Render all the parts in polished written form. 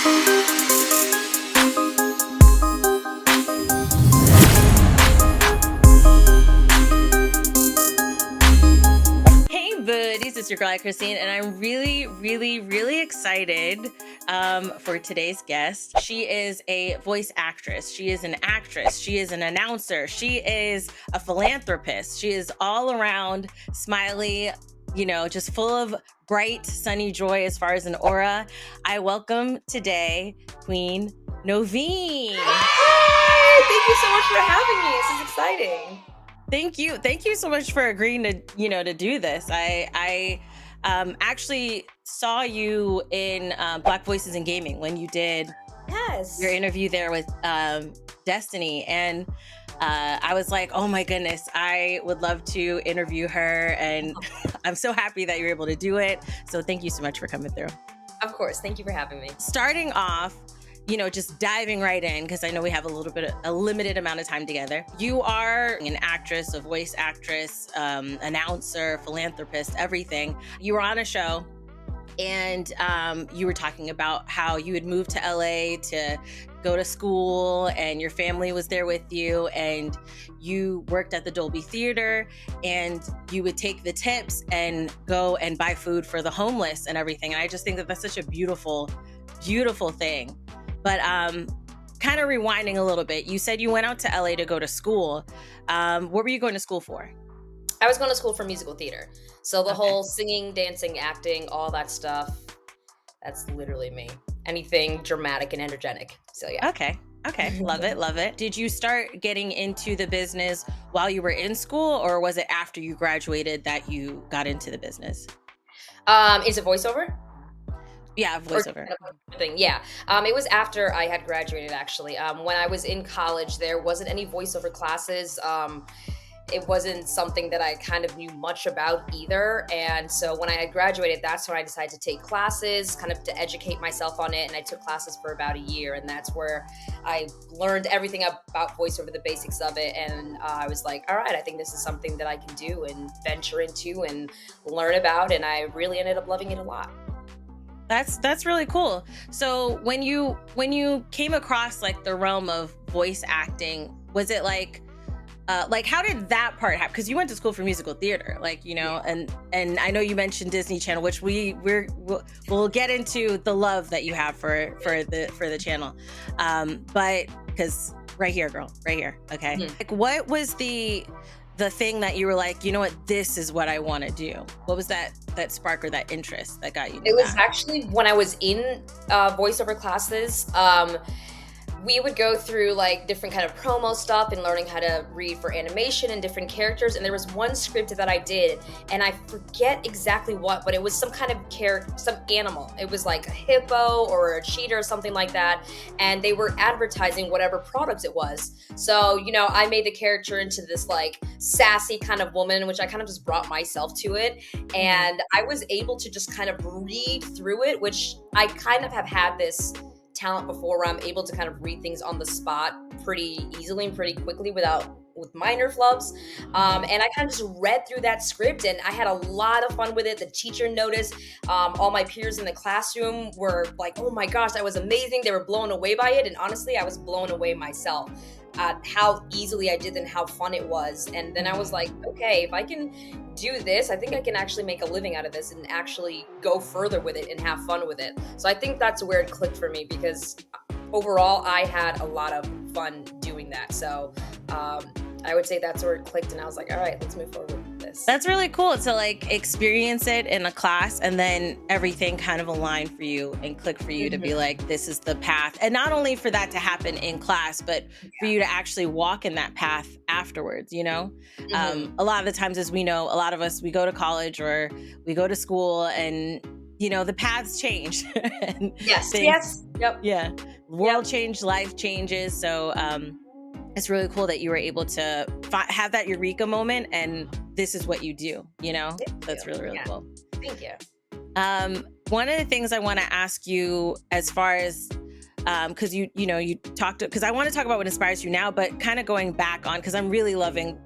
Hey buddies, it's your girl Christine, and I'm really excited for today's guest. She is a voice actress. She is an actress. She is an announcer. She is a philanthropist. She is all around smiley, just full of bright, sunny joy as far as an aura. I welcome today Queen Noveen. Hi! Thank you so much for having me. This is exciting. Thank you so much for agreeing to to do this. I actually saw you in Black Voices in Gaming when you did your interview there with Destiny, and I was like, oh my goodness, I would love to interview her, and I'm so happy that you're able to do it. So thank you so much for coming through. Of course, thank you for having me. Starting off, just diving right in, because I know we have a limited amount of time together. You are an actress, a voice actress, announcer, philanthropist, everything. You were on a show, and you were talking about how you had moved to LA to go to school, and your family was there with you, and you worked at the Dolby Theater, and you would take the tips and go and buy food for the homeless and everything. And I just think that that's such a beautiful thing. But kind of rewinding a little bit, you said you went out to LA to go to school. What were you going to school for? I was going to school for musical theater. So the whole singing, dancing, acting, all that stuff, that's literally me. Anything dramatic and energetic. So yeah. Okay. Love it. Did you start getting into the business while you were in school, or was it after you graduated that you got into the business? Is it voiceover? Yeah, voiceover. Thing. Yeah. It was after I had graduated, actually. When I was in college, there wasn't any voiceover classes. It wasn't something that I kind of knew much about either. And so when I had graduated, that's when I decided to take classes, kind of to educate myself on it. And I took classes for about a year. And that's where I learned everything about voiceover, the basics of it. And I was like, all right, I think this is something that I can do and venture into and learn about. And I really ended up loving it a lot. That's really cool. So when you came across like the realm of voice acting, was it like how did that part happen? Because you went to school for musical theater, and I know you mentioned Disney Channel, which we'll get into the love that you have for the channel, but because right here, girl, right here, okay. Mm-hmm. Like, what was the thing that you were like, you know what, this is what I want to do? What was that spark or that interest that got you to It was actually when I was in voiceover classes. We would go through like different kind of promo stuff and learning how to read for animation and different characters. And there was one script that I did, and I forget exactly what, but it was some kind of character, some animal. It was like a hippo or a cheetah or something like that. And they were advertising whatever product it was. So, I made the character into this like sassy kind of woman, which I kind of just brought myself to it. And I was able to just kind of read through it, which I kind of have had this talent before where I'm able to kind of read things on the spot pretty easily and pretty quickly with minor flubs. And I kind of just read through that script, and I had a lot of fun with it. The teacher noticed. All my peers in the classroom were like, oh my gosh, that was amazing. They were blown away by it. And honestly, I was blown away myself at how easily I did and how fun it was. And then I was like, okay, if I can do this, I think I can actually make a living out of this and actually go further with it and have fun with it. So I think that's where it clicked for me, because overall I had a lot of fun doing that. So I would say that's where it clicked, and I was like, all right, let's move forward with this. That's really cool to like experience it in a class, and then everything kind of aligned for you and click for you to be like, this is the path. And not only for that to happen in class, but for you to actually walk in that path afterwards, A lot of the times, as we know, a lot of us, we go to college or we go to school, and the paths change. Yes. Yep. Yeah. World change, life changes. So it's really cool that you were able to have that eureka moment, and this is what you do, That's really cool. Thank you. One of the things I want to ask you, as far as because you talked, because I want to talk about what inspires you now, but kind of going back on, because I'm really loving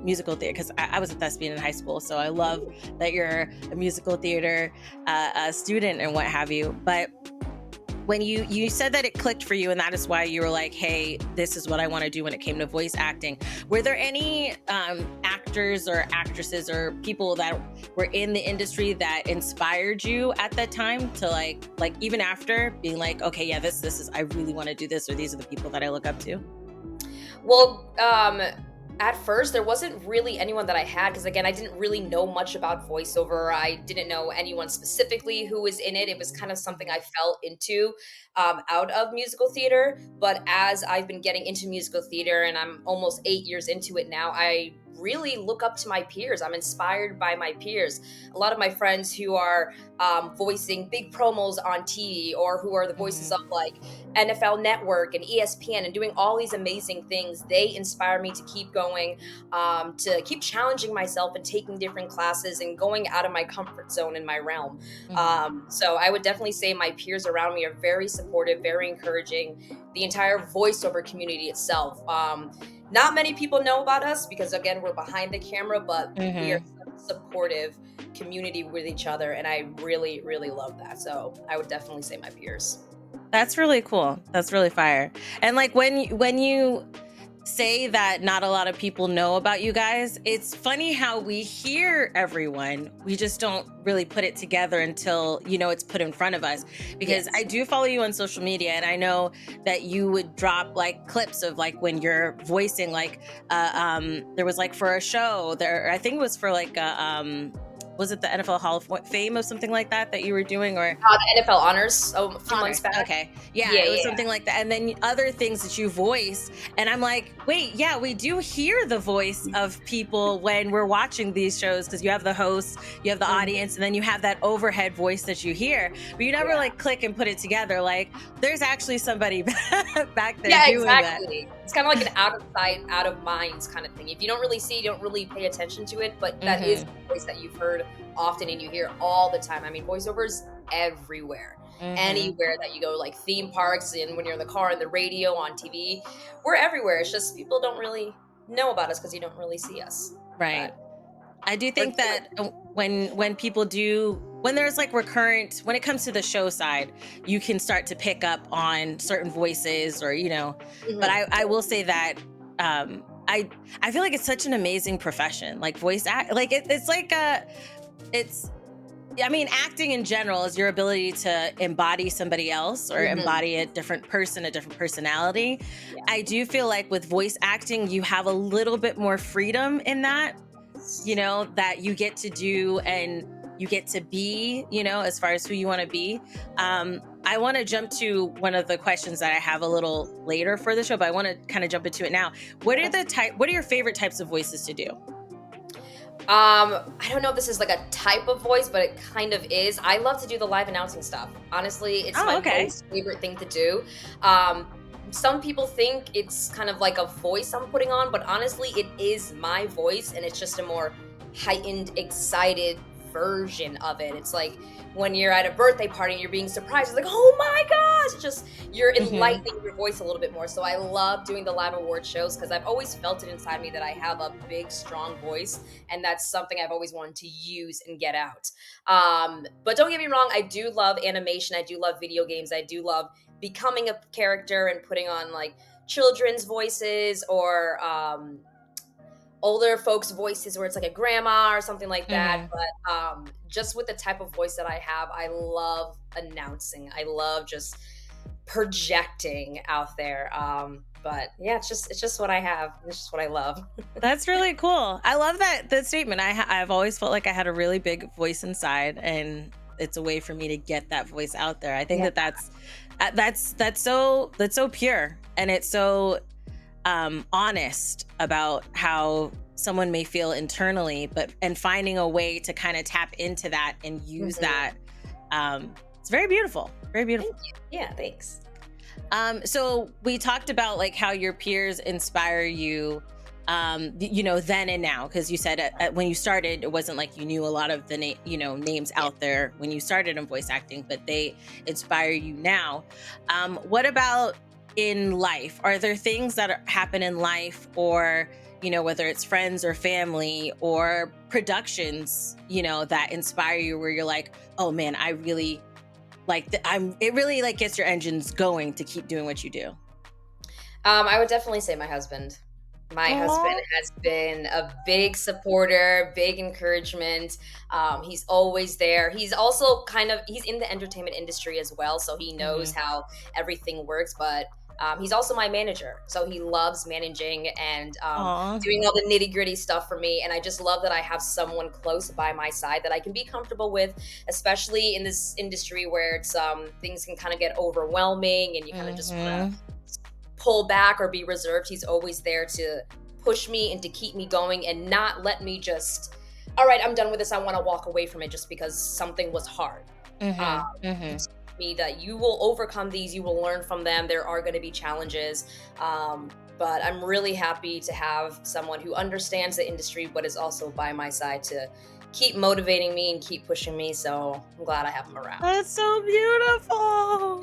musical theater, because I was a thespian in high school, so I love that you're a musical theater student and what have you. But when you said that it clicked for you, and that is why you were like, hey, this is what I want to do when it came to voice acting. Were there any actors or actresses or people that were in the industry that inspired you at that time to like even after being like, okay, yeah, this is, I really want to do this, or these are the people that I look up to? Well, at first there wasn't really anyone that I had, because again, I didn't really know much about voiceover. I didn't know anyone specifically who was in it. It was kind of something I fell into out of musical theater. But as I've been getting into musical theater, and I'm almost 8 years into it now, I really look up to my peers. I'm inspired by my peers. A lot of my friends who are voicing big promos on TV, or who are the voices of like NFL Network and ESPN and doing all these amazing things, they inspire me to keep going, to keep challenging myself and taking different classes and going out of my comfort zone in my realm. So I would definitely say my peers around me are very supportive, very encouraging. The entire voiceover community itself. Not many people know about us because, again, we're behind the camera, but we are such a supportive community with each other, and I really, really love that. So I would definitely say my peers. That's really cool. That's really fire. And like when you say that not a lot of people know about you guys, it's funny how we hear everyone, we just don't really put it together until, you know, it's put in front of us. Because I do follow you on social media, and I know that you would drop like clips of like when you're voicing like there was like for a show there, I think it was for like was it the NFL Hall of Fame or something like that you were doing, or The NFL honors a few months back. Okay, yeah, it was something like that. And then other things that you voice, and I'm like, wait, yeah, we do hear the voice of people when we're watching these shows, because you have the hosts, you have the audience, and then you have that overhead voice that you hear, but you never like click and put it together. Like, there's actually somebody back there doing exactly. that. It's kind of like an out of sight, out of minds kind of thing. If you don't really see, you don't really pay attention to it, but that is the voice that you've heard often and you hear all the time. I mean, voiceovers everywhere. Anywhere that you go, like theme parks, and when you're in the car, and the radio, on TV, we're everywhere. It's just people don't really know about us because you don't really see us. Right. I do think that when people do, when there's like recurrent, when it comes to the show side, you can start to pick up on certain voices, or, you know, but I will say that I feel like it's such an amazing profession, like voice act, like it's like I mean, acting in general is your ability to embody somebody else, or embody a different person, a different personality. I do feel like with voice acting, you have a little bit more freedom in that, you know, that you get to do and you get to be, you know, as far as who you want to be. I want to jump to one of the questions that I have a little later for the show, but I want to kind of jump into it now. What are your favorite types of voices to do? I don't know if this is like a type of voice, but it kind of is. I love to do the live announcing stuff. Honestly, it's my most favorite thing to do. Some people think it's kind of like a voice I'm putting on, but honestly, it is my voice, and it's just a more heightened, excited version of it. It's like when you're at a birthday party and you're being surprised, it's like, oh my gosh, it's just, you're enlightening your voice a little bit more. So I love doing the live award shows, because I've always felt it inside me that I have a big, strong voice, and that's something I've always wanted to use and get out. But don't get me wrong, I do love animation, I do love video games, I do love becoming a character and putting on like children's voices, or older folks' voices where it's like a grandma or something like that. But just with the type of voice that I have, I love announcing. I love just projecting out there. But yeah, it's just what I have. It's just what I love. That's really cool. I love that statement. I've always felt like I had a really big voice inside, and it's a way for me to get that voice out there. I think that's so pure, and it's so honest about how someone may feel internally, and finding a way to kind of tap into that and use that. It's very beautiful. Very beautiful. Thank you. Yeah, thanks. So we talked about like how your peers inspire you, you know, then and now, because you said when you started, it wasn't like you knew a lot of the names out there when you started in voice acting, but they inspire you now. What about in life? Are there things that happen in life, or, you know, whether it's friends or family or productions, you know, that inspire you, where you're like, oh man, I really like it really like gets your engines going to keep doing what you do? I would definitely say my husband. My husband Aw. has been a big supporter, big encouragement. He's always there. He's also he's in the entertainment industry as well, so he knows Mhm. how everything works. But he's also my manager, so he loves managing and Aw. doing all the nitty gritty stuff for me. And I just love that I have someone close by my side that I can be comfortable with, especially in this industry where it's things can kind of get overwhelming and you kind of just want to Mhm. pull back or be reserved. He's always there to push me and to keep me going and not let me just, all right, I'm done with this. I want to walk away from it just because something was hard. Um, Mhm. he Mhm. teaches me that you will overcome these, you will learn from them. There are going to be challenges. But I'm really happy to have someone who understands the industry, but is also by my side to keep motivating me and keep pushing me. So I'm glad I have him around. That's so beautiful.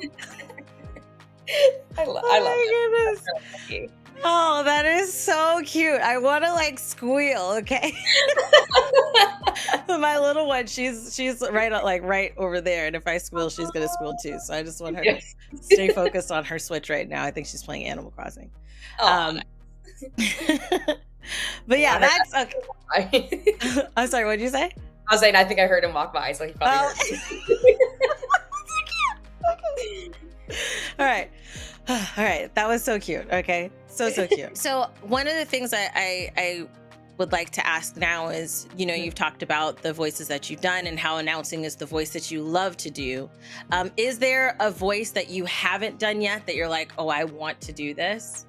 I love Oh it. my I'm goodness. really lucky. Oh, that is so cute. I want to like squeal, okay? My little one, she's right over there, and if I squeal, she's gonna squeal too. So I just want her to stay focused on her Switch right now. I think she's playing Animal Crossing. Oh, Um, but yeah, yeah, I heard that's okay. that. I'm sorry. What did you say? I was saying, I think I heard him walk by, so he probably Oh, heard me. all right. All right. That was so cute. Okay. So cute. So one of the things I would like to ask now is, you've talked about the voices that you've done and how announcing is the voice that you love to do. Is there a voice that you haven't done yet that you're like, oh, I want to do this?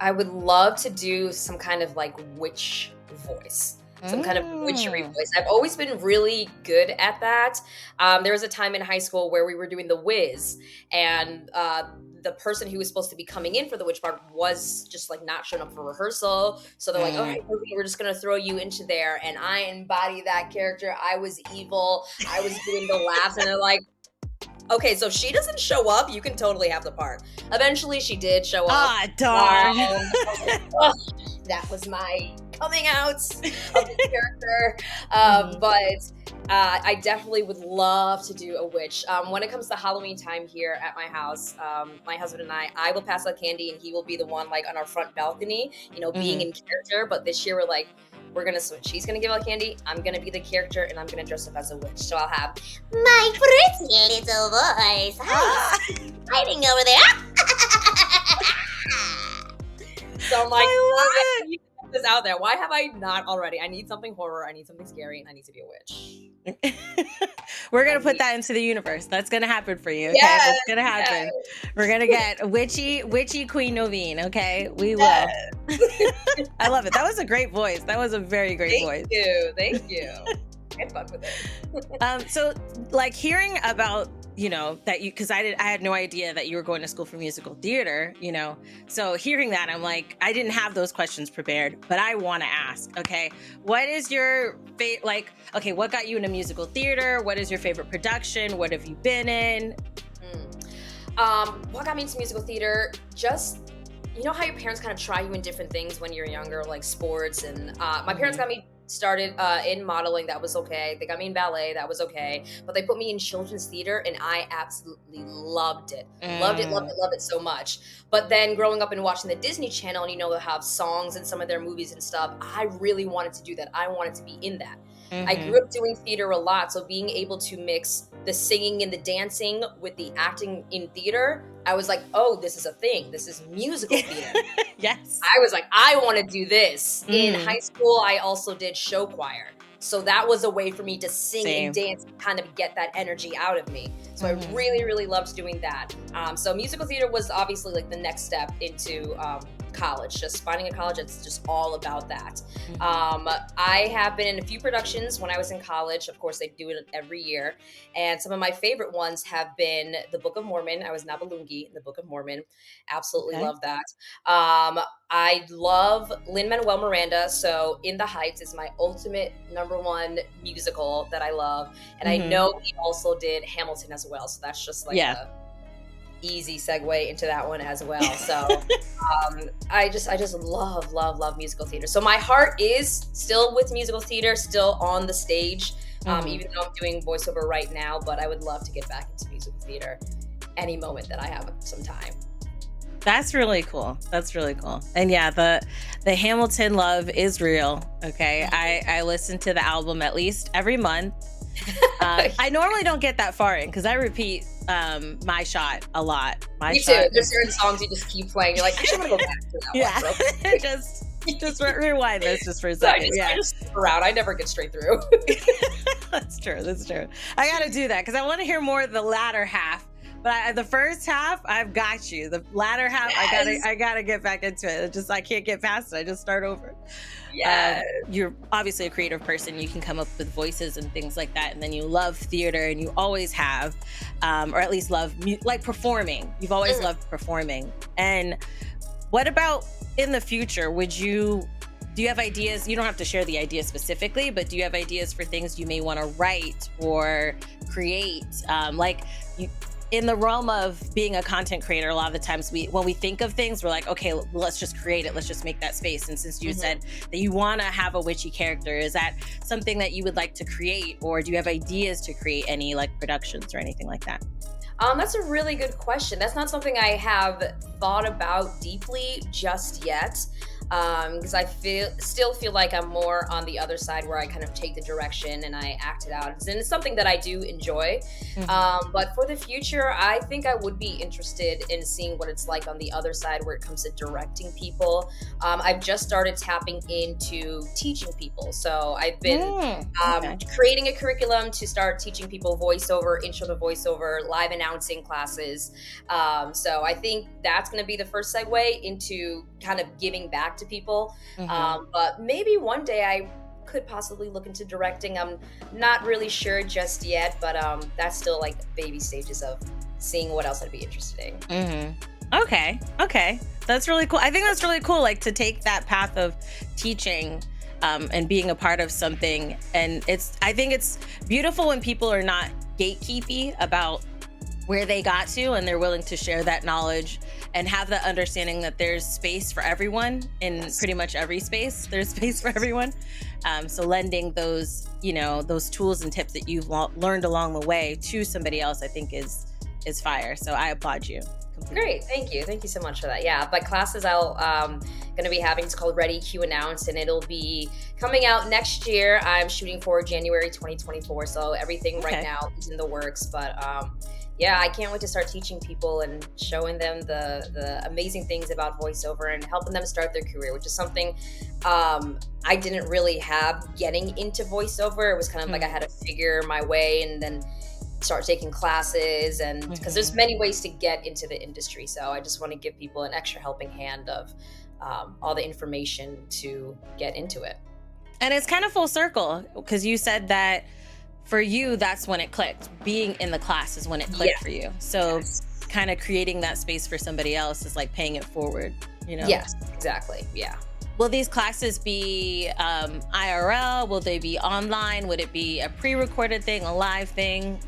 I would love to do some kind of like witch voice. Some kind of witchery Mm. voice. I've always been really good at that. There was a time in high school where we were doing the Wiz, and the person who was supposed to be coming in for the witch part was just like not showing up for rehearsal. So they're like, "All Mm. right, Noveen, we're just gonna throw you into there." And I embody that character. I was evil. I was doing the laughs, and they're like, okay, so if she doesn't show up, you can totally have the part. Eventually, she did show up. Ah, darn. Ugh, that was my coming out of the character. Mhm. But I definitely would love to do a witch. When it comes to Halloween time here at my house, my husband and I will pass out candy and he will be the one like on our front balcony, being Mhm. in character. But this year we're like, we're gonna switch. He's gonna give out candy. I'm gonna be the character, and I'm gonna dress up as a witch. So I'll have my pretty little voice. Ah, Hiding over there. So I'm like, I I need to put this out there. Why have I not already? I need something horror. I need something scary, and I need to be a witch. love it. We're I gonna put need- that into the universe. That's gonna happen for you. Okay, Yes, that's gonna yes, happen. We're gonna get witchy Queen Noveen. Okay, we will. yes. I love it. That was a great voice. That was a very great voice. Thank you. Get fun with it. So like hearing about, that because I had no idea that you were going to school for musical theater, so hearing that, I'm like, I didn't have those questions prepared, but I want to ask, okay, what is your what got you into musical theater? What is your favorite production? What have you been in? What got me into musical theater? Just, you know how your parents kind of try you in different things when you're younger, like sports, and my parents got me started in modeling. That was okay. They got me in ballet. That was okay. But they put me in children's theater, and I absolutely loved it. Loved it, loved Mm. it, loved it so much. But then growing up and watching the Disney Channel, and they have songs in some of their movies and stuff, I really wanted to do that. I wanted to be in that. I Mhm. grew up doing theater a lot, so being able to mix the singing and the dancing with the acting in theater, I was like, oh, this is a thing. This is musical theater. Yes. I was like, I want to do this. In Mm. high school, I also did show choir. So that was a way for me to sing Same. and dance and kind of get that energy out of me. So Mhm. I really, really loved doing that. So musical theater was obviously like the next step into college, just finding a college that's just all about that. I have been in a few productions when I was in college. Of course, they do it every year. And some of my favorite ones have been the Book of Mormon. I was Nabalungi in the Book of Mormon. Absolutely Okay. love that. I love Lin-Manuel Miranda, so In the Heights is my ultimate #1 musical that I love. And I Mhm. know he also did Hamilton as well, so that's just like Yeah. a easy segue into that one as well. So I just love musical theater. So my heart is still with musical theater, still on the stage, even though I'm doing voiceover right now, but I would love to get back into musical theater any moment that I have some time. That's really cool. That's really cool. And yeah, the Hamilton love is real. Okay. I listen to the album at least every month. I normally don't get that far in because I repeat My Shot a lot. Me too. There's certain songs you just keep playing. You're like, I should want to go back to that one. just rewind this just for a second. I just skip around. I never get straight through. That's true. That's true. I got to do that because I want to hear more of the latter half. But the first half, I've got you. The latter half, yes. I gotta get back into it. I can't get past it. I just start over. Yeah. You're obviously a creative person. You can come up with voices and things like that. And then you love theater, and you always have, or at least love like performing. You've always loved performing. And what about in the future? Do you have ideas? You don't have to share the idea specifically, but do you have ideas for things you may want to write or create? In the realm of being a content creator, a lot of the times when we think of things, we're like, okay, let's just create it. Let's just make that space. And since you said that you want to have a witchy character, is that something that you would like to create? Or do you have ideas to create any like productions or anything like that? That's a really good question. That's not something I have thought about deeply just yet. Because I still feel like I'm more on the other side where I kind of take the direction and I act it out. And it's something that I do enjoy. But for the future, I think I would be interested in seeing what it's like on the other side where it comes to directing people. I've just started tapping into teaching people. So I've been creating a curriculum to start teaching people voiceover, intro to voiceover, live announcing classes. So I think that's going to be the first segue into kind of giving back to people. But maybe one day I could possibly look into directing. I'm not really sure just yet, but that's still like baby stages of seeing what else I'd be interested in. Okay. That's really cool. I think that's really cool, like to take that path of teaching and being a part of something. And I think it's beautiful when people are not gatekeepy about where they got to and they're willing to share that knowledge and have the understanding that there's space for everyone in pretty much every space. There's space for everyone. So lending those tools and tips that you've learned along the way to somebody else, I think is fire. So I applaud you completely. Great. Thank you. Thank you so much for that. Yeah. But classes I'll going to be having, it's called Ready, Q, Announce, and it'll be coming out next year. I'm shooting for January 2024. So everything right now is in the works. But yeah, I can't wait to start teaching people and showing them the amazing things about voiceover and helping them start their career, which is something I didn't really have getting into voiceover. It was kind of like I had to figure my way and then start taking classes, and because there's many ways to get into the industry. So I just want to give people an extra helping hand of all the information to get into it. And it's kind of full circle because you said that for you, that's when it clicked. Being in the class is when it clicked for you. So kind of creating that space for somebody else is like paying it forward, you know? Yes, exactly. Yeah. Will these classes be IRL? Will they be online? Would it be a pre-recorded thing, a live thing?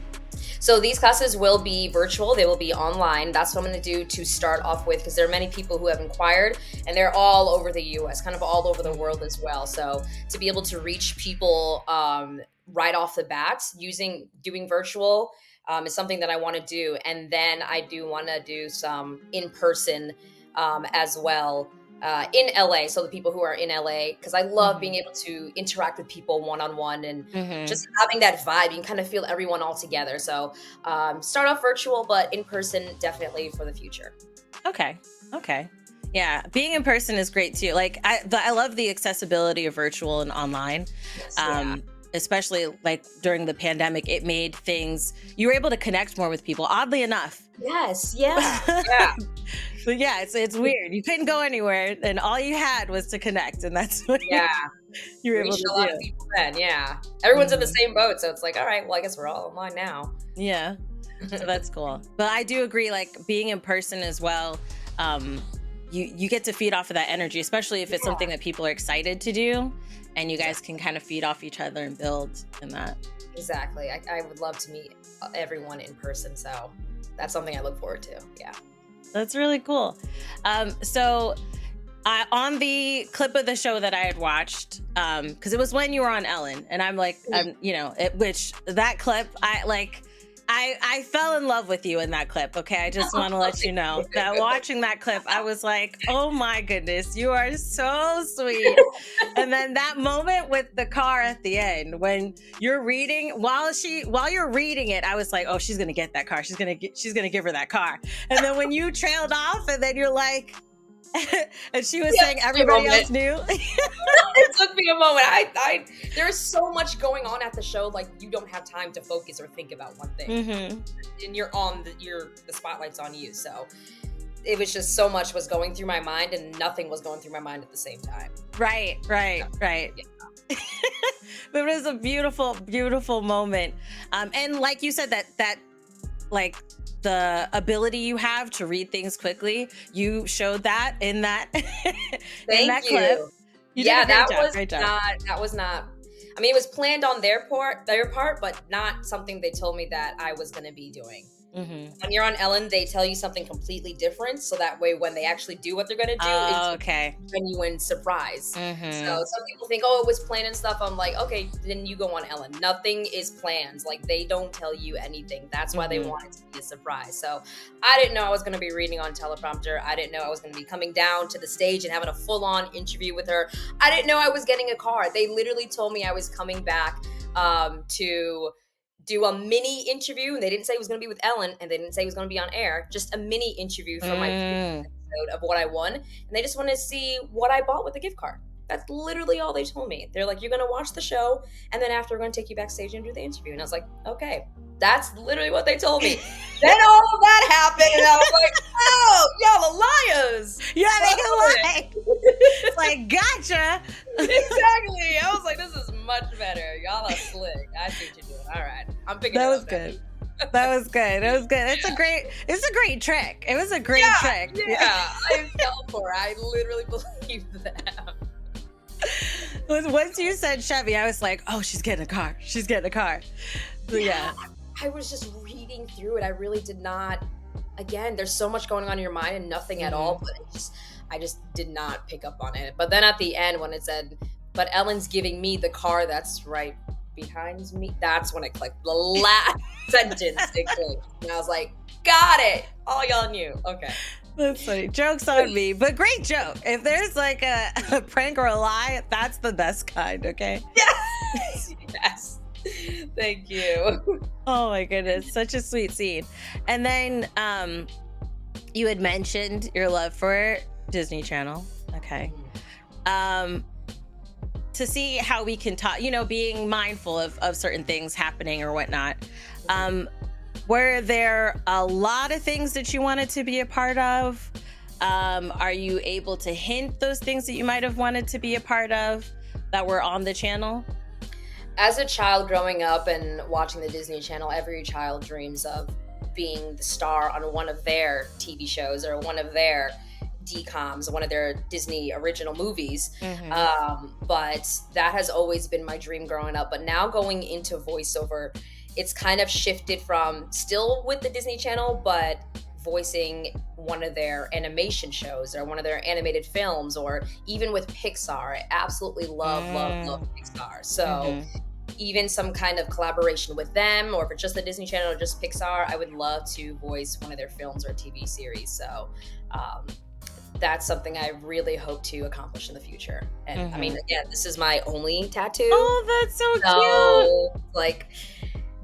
So these classes will be virtual. They will be online. That's what I'm going to do to start off with, because there are many people who have inquired, and they're all over the US, kind of all over the world as well. So to be able to reach people right off the bat doing virtual is something that I want to do. And then I do want to do some in-person as well. In LA, so the people who are in LA, because I love being able to interact with people one-on-one and just having that vibe. You can kind of feel everyone all together. So start off virtual, but in person definitely for the future. Okay. Yeah, being in person is great too. Like I love the accessibility of virtual and online. Yes, especially like during the pandemic, it made you were able to connect more with people, oddly enough. Yes, yeah. But yeah, it's weird. You couldn't go anywhere, and all you had was to connect, and that's what you were able to do. A lot of people then, everyone's in the same boat, so it's like, all right, well, I guess we're all online now. Yeah, so that's cool. But I do agree, like being in person as well. You get to feed off of that energy, especially if it's something that people are excited to do, and you guys can kind of feed off each other and build in that. Exactly. I would love to meet everyone in person, so that's something I look forward to. Yeah. That's really cool. So On the clip of the show that I had watched, because it was when you were on Ellen, and I'm like, which that clip, I fell in love with you in that clip. Okay, I just want to let you know that watching that clip, I was like, oh my goodness, you are so sweet. And then that moment with the car at the end, when you're reading, while you're reading it, I was like, oh, she's gonna get that car. She's gonna give her that car. And then when you trailed off, and then you're like. And she was saying everybody else knew. It took me a moment. There's so much going on at the show, like you don't have time to focus or think about one thing, and you're on the spotlight's on you. So it was just so much was going through my mind, and nothing was going through my mind at the same time. Right. Yeah. But it was a beautiful, beautiful moment, and like you said, that like. The ability you have to read things quickly, you showed that in that in that clip. You did a great job. That was not. I mean, it was planned on their part, but not something they told me that I was going to be doing. When you're on Ellen, they tell you something completely different, so that way when they actually do what they're going to do, it's a genuine surprise. So some people think, oh, it was planned and stuff. I'm like, okay, then you go on Ellen. Nothing is planned. Like, they don't tell you anything. That's why they want it to be a surprise. So I didn't know I was going to be reading on teleprompter. I didn't know I was going to be coming down to the stage and having a full-on interview with her. I didn't know I was getting a car. They literally told me I was coming back to do a mini interview, and they didn't say it was going to be with Ellen, and they didn't say it was going to be on air, just a mini interview for my episode of what I won, and they just wanted to see what I bought with the gift card. That's literally all they told me. They're like, you're going to watch the show, and then after, we're going to take you backstage and do the interview. And I was like, okay. That's literally what they told me. Then all of that happened, and I was like, oh, y'all are liars. Yeah, they can lie. It's like, gotcha. Exactly. I was like, this is much better. Y'all are slick. I see what you're doing. All right. I'm picking that it was up. Good. That was good. It was good. It's a great trick. It was a great trick. Yeah, I fell for it. I literally believed that. Once you said Chevy, I was like, oh, she's getting a car. She's getting a car. So, yeah. I was just reading through it. I really did not. Again, there's so much going on in your mind and nothing at all, but I just did not pick up on it. But then at the end, when it said, but Ellen's giving me the car that's right behind me, that's when it clicked. The last sentence, it clicked. And I was like, got it. All y'all knew. Okay. That's funny. Joke's on me, but great joke. If there's like a prank or a lie, that's the best kind, okay? Yes. Yes. Thank you. Oh my goodness, such a sweet scene. And then you had mentioned your love for Disney Channel. Okay. To see how we can talk, being mindful of certain things happening or whatnot. Were there a lot of things that you wanted to be a part of? Are you able to hint those things that you might have wanted to be a part of that were on the channel? As a child growing up and watching the Disney Channel, every child dreams of being the star on one of their TV shows or one of their DComs, one of their Disney original movies. But that has always been my dream growing up. But now going into voiceover, it's kind of shifted from still with the Disney Channel, but voicing one of their animation shows or one of their animated films, or even with Pixar. I absolutely love Pixar. So even some kind of collaboration with them, or if it's just the Disney Channel or just Pixar, I would love to voice one of their films or TV series. So that's something I really hope to accomplish in the future. And I mean, again, this is my only tattoo. Oh, that's so cute. Like,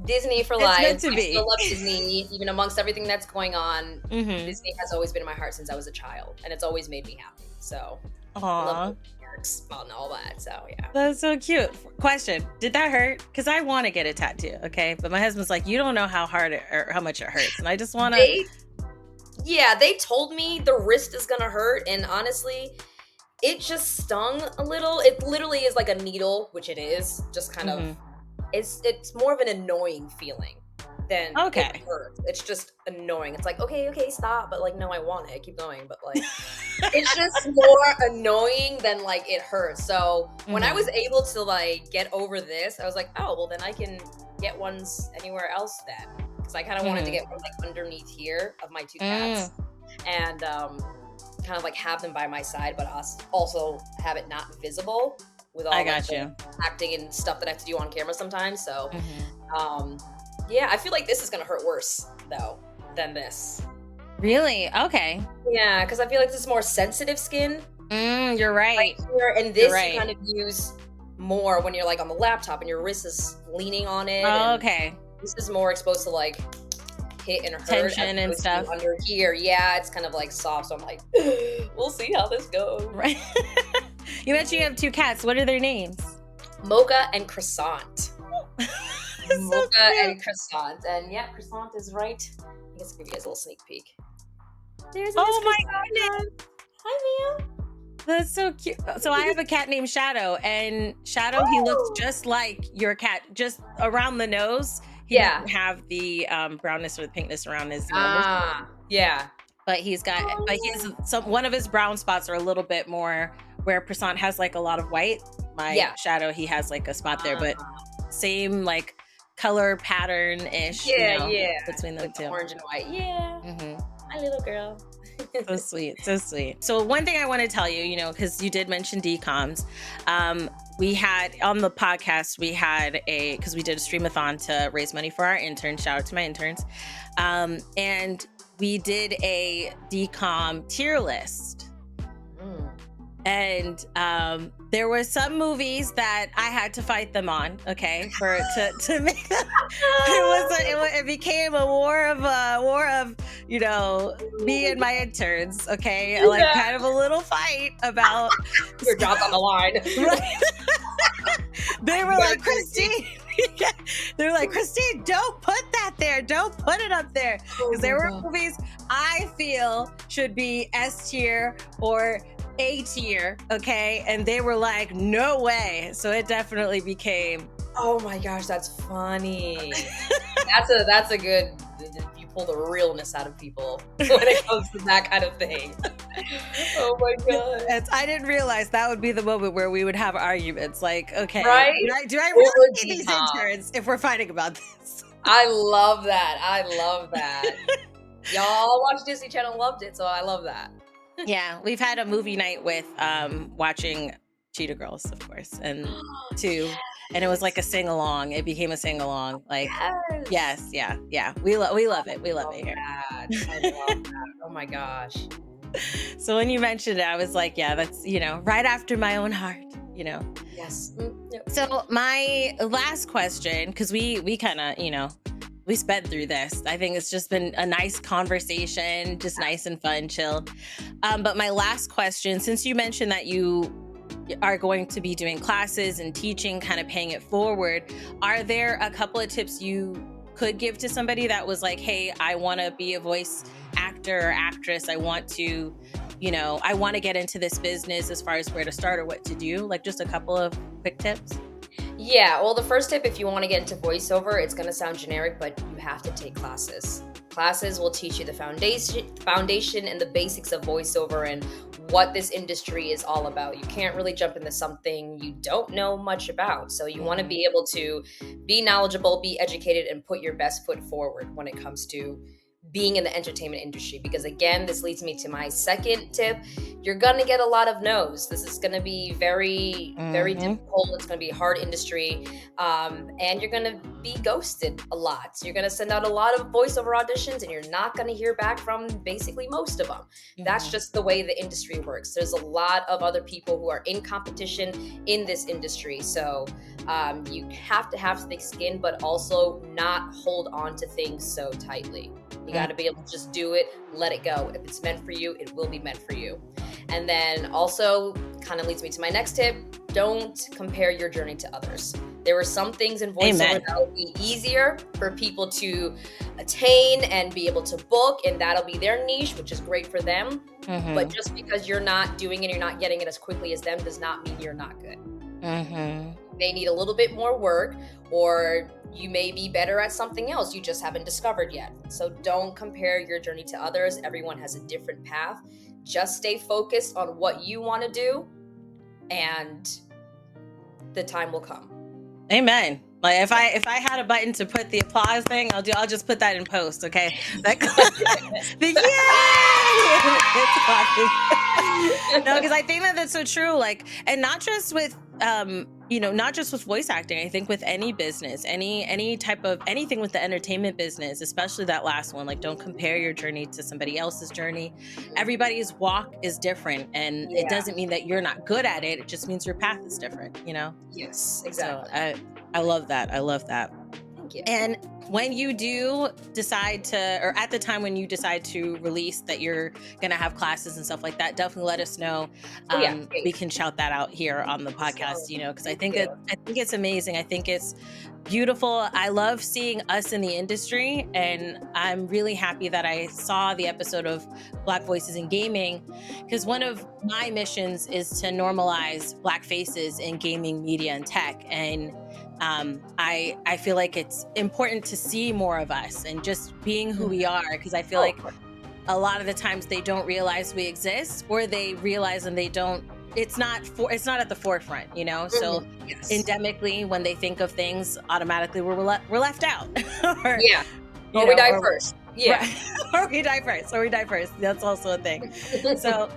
Disney for life. It's meant to be. I still love Disney, even amongst everything that's going on. Disney has always been in my heart since I was a child, and it's always made me happy. So, I love parks and all that. So, yeah. That's so cute. Question: did that hurt? Because I want to get a tattoo. Okay, but my husband's like, you don't know how hard or how much it hurts, and I just want to. Yeah, they told me the wrist is gonna hurt, and honestly, it just stung a little. It literally is like a needle, which it is, just kind of. It's more of an annoying feeling than it hurts. It's just annoying. It's like, okay, stop. But like, no, I want it. Keep going. But like, it's just more annoying than like it hurts. So when I was able to like get over this, I was like, oh, well then I can get ones anywhere else then. Because I kind of wanted to get one like underneath here of my two cats. And kind of like have them by my side, but also have it not visible with all I like got the you. acting and stuff that I have to do on camera sometimes. So, Mhm. yeah, I feel like this is gonna hurt worse though than this. Really? Okay. Yeah, because I feel like this is more sensitive skin You're right right. here, and You're this you right. kind of use more when you're like on the laptop and your wrist is leaning on it, Oh, and okay. this is more exposed to like hit and hurt as Tension and opposed to stuff. under here. Yeah, it's kind of like soft. So I'm like, we'll see how this goes. Right. You mentioned you have 2 cats. What are their names? Mocha and croissant. It's so Mocha cute. and croissant. And yeah, croissant is right. I guess I'll give you guys a little sneak peek. There's Miss Oh my goodness. Croissant. Hi, Mia. That's so cute. So I have a cat named Shadow, and Shadow, he looks Oh. just like your cat, just around the nose. He Yeah. doesn't have the brownness or the pinkness around his nose, Ah, yeah. but he has one of his brown spots are a little bit more where Prasant has like a lot of white. My Yeah. Shadow, he has like a spot there, but Ah. same like color pattern ish, Yeah. between them With the two. orange and white. Yeah. Mhm. My little girl. So sweet, so sweet. So one thing I want to tell you, because you did mention DComs, we had on the podcast, because we did a streamathon to raise money for our interns. Shout out to my interns. And we did a DCom tier list. Mm. And there were some movies that I had to fight them on, okay, to make them. It became a war of me and my interns, okay, like Yeah. kind of a little fight about Your job's on the line. Right. They were like, Christine. They're like, Christine, don't put that there. Don't put it up there. Because there were movies I feel should be S tier or A tier, okay? And they were like, no way. So it definitely became. Oh my gosh, that's funny. That's a good. You pull the realness out of people when it comes to that kind of thing. Oh my god. I didn't realize that would be the moment where we would have arguments. Like, okay, Right? do I It really would need be these calm. interns if we're fighting about this? I love that. Y'all watch Disney Channel, loved it, so I love that. Yeah, we've had a movie night with watching Cheetah Girls, of course, and two, and it was like a sing along. It became a sing along. Like, yes, yeah. We love it. We love it here. I love that. Oh my gosh. So when you mentioned it, I was like, yeah, that's right after my own heart. Yes. Yep. So my last question, because we kind of we sped through this. I think it's just been a nice conversation, just nice and fun, chill. But my last question, since you mentioned that you are going to be doing classes and teaching, kind of paying it forward, are there a couple of tips you could give to somebody that was like, hey, I want to be a voice actor or actress. I want to, I want to get into this business, as far as where to start or what to do, like just a couple of quick tips? Yeah, well, the first tip, if you want to get into voiceover, it's going to sound generic, but you have to take classes. Classes will teach you the foundation and the basics of voiceover and what this industry is all about. You can't really jump into something you don't know much about. So you want to be able to be knowledgeable, be educated, and put your best foot forward when it comes to being in the entertainment industry. Because again, this leads me to my second tip. You're gonna get a lot of no's. This is gonna be very, very difficult. It's gonna be a hard industry, and you're gonna be ghosted a lot. So you're gonna send out a lot of voiceover auditions, and you're not gonna hear back from basically most of them. That's just the way the industry works. There's a lot of other people who are in competition in this industry, so you have to have thick skin, but also not hold on to things so tightly. You got to be able to just do it, let it go. If it's meant for you, it will be meant for you. And then also kind of leads me to my next tip. Don't compare your journey to others. There are some things in voiceover that will be easier for people to attain and be able to book, and that'll be their niche, which is great for them. But just because you're not doing it, you're not getting it as quickly as them, does not mean you're not good. They need a little bit more work, or you may be better at something else you just haven't discovered yet. So don't compare your journey to others. Everyone has a different path. Just stay focused on what you want to do, and the time will come. Amen. Like if I had a button to put the applause thing, I'll just put that in post, okay? That, the yay! It's clapping. No, because I think that that's so true. Like, and not just with not just with voice acting. I think with any business, any type of anything with the entertainment business, especially that last one. Like, don't compare your journey to somebody else's journey. Everybody's walk is different, and it Yeah. doesn't mean that you're not good at it. It just means your path is different. Yes, So exactly. I love that. I love that. Thank you. And when you do decide to, or at the time when you decide to release that you're going to have classes and stuff like that, definitely let us know. Oh yeah, We great. can shout that out here on the podcast, So, because thank you. I think it's amazing. I think it's beautiful. I love seeing us in the industry, and I'm really happy that I saw the episode of Black Voices in Gaming, because one of my missions is to normalize Black faces in gaming, media, and tech. And I feel like it's important to see more of us and just being who we are, because I feel Oh, like of course. a lot of the times they don't realize we exist, or they realize and they don't. It's not at the forefront, So Yes. endemically, when they think of things, automatically we're left out, or Yeah. Or we die or first. Yeah. right, or we die first, That's also a thing. So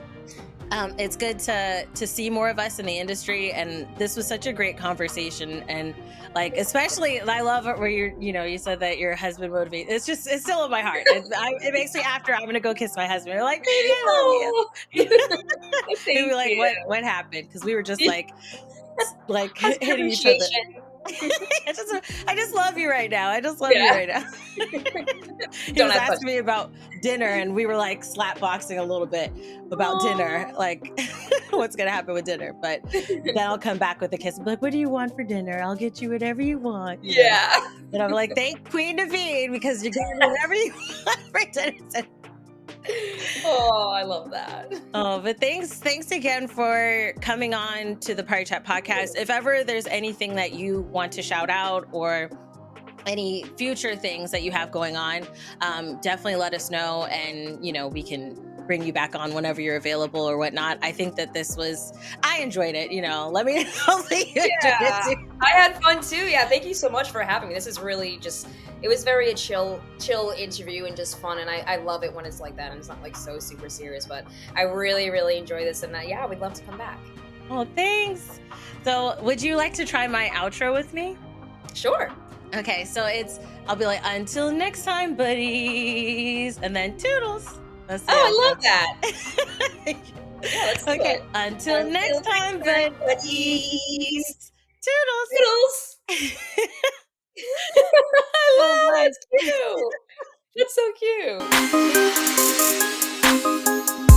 it's good to see more of us in the industry, and this was such a great conversation. And like, especially, I love it where you said that your husband motivated. It's still in my heart. It makes me, after I'm gonna go kiss my husband. You're like, baby, I love you. Oh, He'd be thank like, you. what happened? Because we were just like Constant hitting each other. appreciation. I just love you right now. I just love you Yeah. right now. He Don't was have asking me about dinner, and we were like slap boxing a little bit about dinner, like what's gonna happen with dinner. But then I'll come back with a kiss and be like, what do you want for dinner? I'll get you whatever you want, Yeah. And I'm like, thank Queen Noveen, because you're getting whatever you want for dinner. Oh, I love that. Oh, but thanks again for coming on to the PartyChat podcast. If ever there's anything that you want to shout out, or any future things that you have going on, definitely let us know, and we can bring you back on whenever you're available or whatnot. I think that I enjoyed it. Let me know that you enjoyed it Yeah, too. I had fun too. Yeah, thank you so much for having me. This is really it was very a chill interview and just fun. And I love it when it's like that and it's not like so super serious, but I really, really enjoy this. And yeah, we'd love to come back. Oh, thanks. So would you like to try my outro with me? Sure. Okay, so I'll be like, until next time, buddies, and then toodles. That's Oh, I love that. Yeah, let's do okay, it. until next time, buddies. Toodles. Toodles. I Oh, love that's cute. That's so cute.